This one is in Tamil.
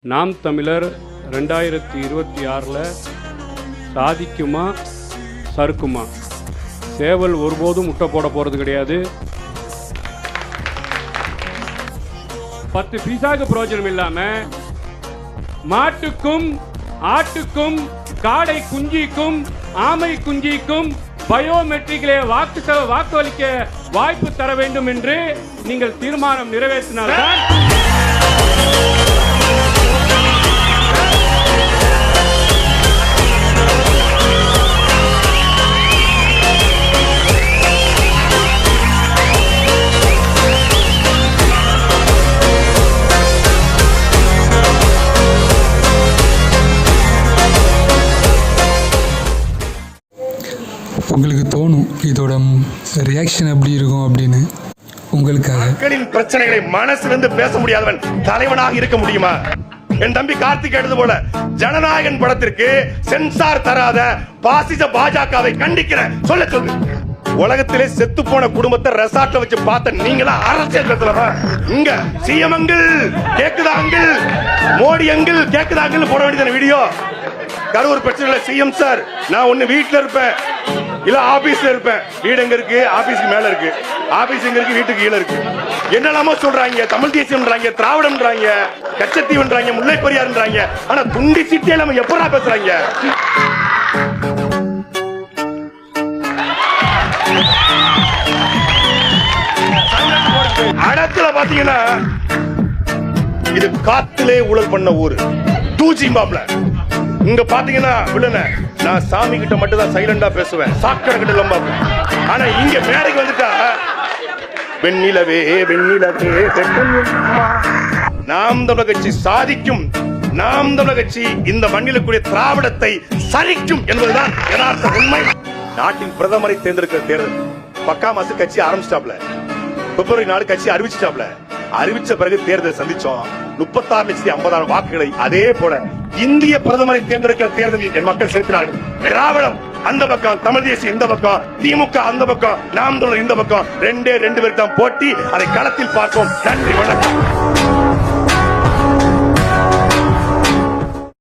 நாம் தமிழர் 2026 சாதிக்குமா சறுக்குமா? சேவல் ஒருபோதும் முட்டை போட போகிறது கிடையாது. 10 பைசாக்கு பிரயோஜனம் இல்லாமல் மாட்டுக்கும் ஆட்டுக்கும் காடை குஞ்சிக்கும் ஆமை குஞ்சிக்கும் பயோமெட்ரிக்கிலே வாக்களிக்க வாய்ப்பு தர வேண்டும் என்று நீங்கள் தீர்மானம் நிறைவேற்றினால்தான் உங்களுக்கு தோணும் இதோட ரியாக்ஷன் எப்படி இருக்கும் அப்படின்னு. உங்களுக்காக மக்களின் பிரச்சனைகளை மனசிலிருந்து பேச முடியாதவன் தலைவனாக இருக்க முடியுமா? என் தம்பி கார்த்திக் எடுத்து போல ஜனநாயகன் படத்திற்கு சென்சார் தராத பாசிச பாஜகவை கண்டிக்கிறேன். சொல்லு. உலகத்திலே செத்து போன குடும்பத்தை ரெசார்ட்ல வச்சு பார்த்த நீங்களா அரசியல் பேசலாமா? இங்க சிஎம் அங்கிள் கேக்குதா, அங்கிள் மோடி அங்கிள் கேக்குதா அங்கிள் போட வேண்டியதான வீடியோ. கரூர் பிரச்சனை சிஎம் சார், நான் ஒண்ணு வீட்டுல இருப்பேன் இல்ல ஆபீஸ்ல இருப்பேன். வீடு எங்க இருக்கு? ஆபீஸ்க்கு மேல இருக்கு. ஆபீஸ் எங்க இருக்கு? வீட்டுக்கு கீழ இருக்கு. என்னெல்லாமோ சொல்றாங்க, தமிழ் தேசியம்ன்றாங்க, திராவிடம்ன்றாங்க, கச்சத்தீவுன்றாங்க, முல்லை பெரியார்ன்றாங்க. ஆனா துண்டி சிட்டி எல்லாம் எப்படா பேசுறாங்க? அடத்துல பாத்தீங்கன்னா இது காத்திலே ஊழல் பண்ண ஊரு. டூஜி பாப்ல இங்க பாத்தீங்கன்னா வில்லன நான் சாமி கிட்ட மட்டும் தான் சைலண்டா பேசுவேன், சாக்கடை கிட்ட எல்லாம் பார்ப்பேன். ஆனா இங்க மேடைக்கு வந்துட்டா வெண்ணிலவே வெண்ணிலவே நாம் தமிழர் கட்சி சாதிக்கும், நாம் தமிழர் கட்சி இந்த மண்ணில் கூடிய திராவிடத்தை சரிக்கும் என்பதுதான் யதார்த்த உண்மை. நாட்டின் பிரதமரை தேர்ந்தெடுக்கிற தேர்தல் பக்கா மாசு கட்சி ஆரம்பிச்சிட்டாப்ல. பிப்ரவரி 4 கட்சி அறிவிச்சிட்டாப்ல. அறிவிச்ச பிறகு தேர்தல் சந்திச்சோம். 36,50,000 வாக்குகளை அதே போல இந்திய பிரதமரை தேர்ந்தெடுக்கிற தேர்தலில் என் மக்கள் செலுத்தினார்கள். திராவிடம் அந்த பக்கம், தமிழ் தேசியம் இந்த பக்கம், திமுக அந்த பக்கம், நாம் தமிழர் இந்த பக்கம். 2 பேருக்கு தான் போட்டி. அதை களத்தில் பார்ப்போம். நன்றி, வணக்கம்.